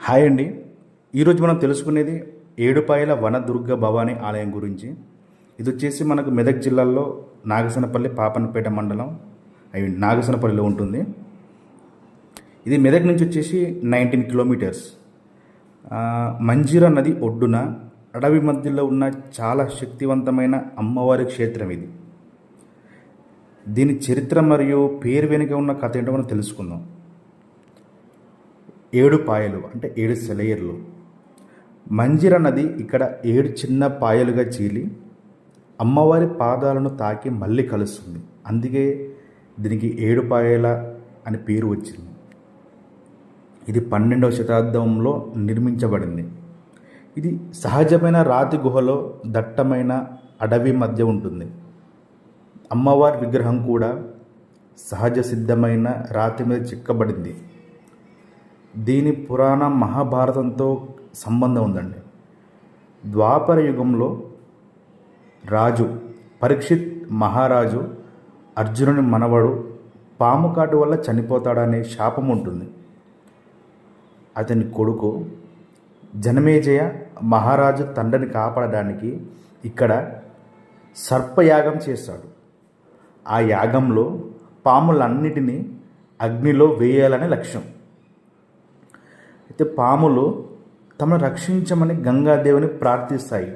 Hi అండి. ఈరోజు మనం తెలుసుకునేది ఏడుపాయల వనదుర్గ భవానీ ఆలయం గురించి. ఇది వచ్చేసి మనకు మెదక్ జిల్లాలో నాగసనపల్లి పాపన్నపేట మండలం నాగసనపల్లిలో ఉంటుంది. ఇది మెదక్ నుంచి వచ్చేసి 19 కిలోమీటర్స్. మంజీరా నది ఒడ్డున అడవి మధ్యలో ఉన్న చాలా శక్తివంతమైన అమ్మవారి క్షేత్రం ఇది. దీని చరిత్ర మరియు పేరు వెనుక ఉన్న కథ ఏంటో మనం తెలుసుకుందాం. 7 పాయలు అంటే 7 సెలయేర్లు. మంజీరా నది ఇక్కడ 7 చిన్న పాయలుగా చీలి అమ్మవారి పాదాలను తాకి మళ్ళీ కలుస్తుంది. అందుకే దీనికి 7 పాయల అని పేరు వచ్చింది. ఇది 12వ శతాబ్దంలో నిర్మించబడింది. ఇది సహజమైన రాతి గుహలో దట్టమైన అడవి మధ్య ఉంటుంది. అమ్మవారి విగ్రహం కూడా సహజ సిద్ధమైన రాతి మీద చెక్కబడింది. దీని పురాణ మహాభారతంతో సంబంధం ఉందండి. ద్వాపర యుగంలో రాజు పరీక్షిత్ మహారాజు అర్జునుని మనవడు పాము కాటు వల్ల చనిపోతాడనే శాపం ఉంటుంది. అతని కొడుకు జనమేజయ మహారాజు తండ్రిని కాపాడడానికి ఇక్కడ సర్పయాగం చేస్తాడు. ఆ యాగంలో పాములన్నిటినీ అగ్నిలో వేయాలనే లక్ష్యం. అయితే పాములు తమను రక్షించమని గంగాదేవిని ప్రార్థిస్తాయి.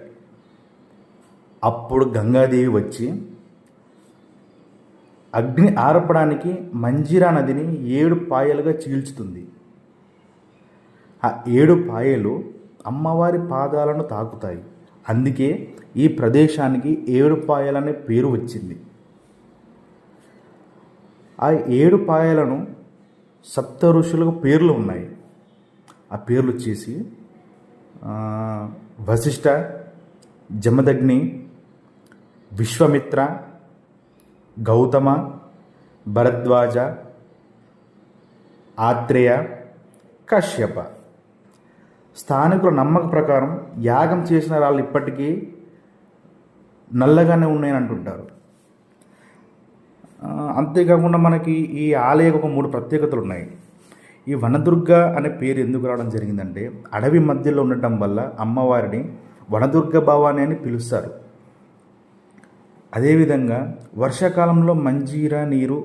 అప్పుడు గంగాదేవి వచ్చి అగ్ని ఆర్పడానికి మంజీరా నదిని 7 పాయలుగా చీల్చుతుంది. ఆ 7 పాయలు అమ్మవారి పాదాలను తాకుతాయి. అందుకే ఈ ప్రదేశానికి 7 పాయలనే పేరు వచ్చింది. ఆ 7 పాయలను సప్త ఋషులకు పేర్లు ఉన్నాయి. ఆ పేర్లు వచ్చేసి వశిష్ఠ, జమదగ్ని, విశ్వామిత్ర, గౌతమ, భరద్వాజ, ఆత్రేయ, కశ్యప. స్థానికుల నమ్మక ప్రకారం యాగం చేసిన వాళ్ళు ఇప్పటికీ నల్లగానే ఉన్నాయని అంటుంటారు. అంతేకాకుండా మనకి ఈ ఆలయకు ఒక 3 ప్రత్యేకతలు ఉన్నాయి. ఈ వనదుర్గ అనే పేరు ఎందుకు రావడం జరిగిందంటే అడవి మధ్యలో ఉండటం వల్ల అమ్మవారిని వనదుర్గ భవాని అని పిలుస్తారు. అదేవిధంగా వర్షాకాలంలో మంజీరా నీరు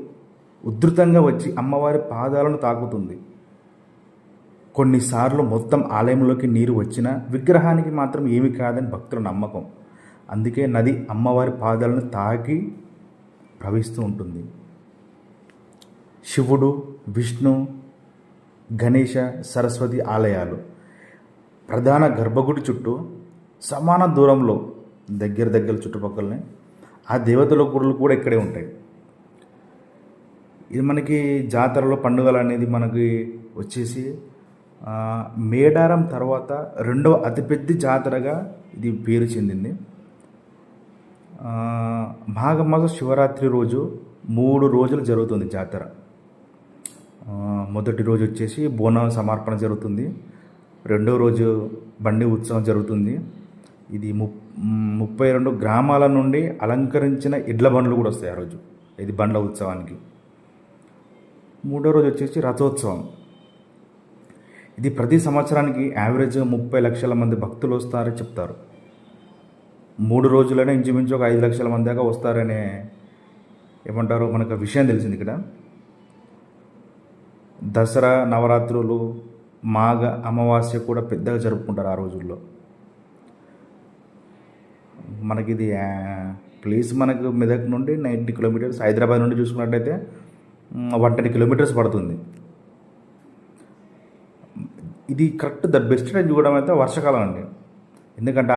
ఉధృతంగా వచ్చి అమ్మవారి పాదాలను తాకుతుంది. కొన్నిసార్లు మొత్తం ఆలయంలోకి నీరు వచ్చినా విగ్రహానికి మాత్రం ఏమి కాదని భక్తుల నమ్మకం. అందుకే నది అమ్మవారి పాదాలను తాకి ప్రవహిస్తూ ఉంటుంది. శివుడు, విష్ణు, గణేష, సరస్వతి ఆలయాలు ప్రధాన గర్భగుడి చుట్టూ సమాన దూరంలో దగ్గర చుట్టుపక్కలనే ఆ దేవతల గుడులు కూడా ఇక్కడే ఉంటాయి. ఇది మనకి జాతరలో పండుగలు అనేది మనకి వచ్చేసి మేడారం తర్వాత 2వ అతిపెద్ద జాతరగా ఇది పేరు చెందింది. మాఘమాస శివరాత్రి రోజు 3 రోజులు జరుగుతుంది జాతర. మొదటి రోజు వచ్చేసి బోనం సమర్పణ జరుగుతుంది. 2వ రోజు బండి ఉత్సవం జరుగుతుంది. ఇది 32 గ్రామాల నుండి అలంకరించిన ఎడ్ల బండ్లు కూడా వస్తాయి ఆ రోజు, ఇది బండ్ల ఉత్సవానికి. 3వ రోజు వచ్చేసి రథోత్సవం. ఇది ప్రతి సంవత్సరానికి యావరేజ్ 30 లక్షల మంది భక్తులు వస్తారని చెప్తారు. 3 రోజులనే ఇంచుమించు ఒక 5 లక్షల మంది దాకా వస్తారనే ఏమంటారు మనకు విషయం తెలిసింది ఇక్కడ. దసరా, నవరాత్రులు, మాఘ అమావాస్య కూడా పెద్దగా జరుపుకుంటారు ఆ రోజుల్లో. మనకిది ప్లేస్ మనకు మెదక్ నుండి 90 కిలోమీటర్స్, హైదరాబాద్ నుండి చూసుకున్నట్టయితే 110 కిలోమీటర్స్ పడుతుంది. ఇది కరెక్ట్ ద బెస్ట్ టైం చూడడం అయితే వర్షాకాలం అండి. ఎందుకంటే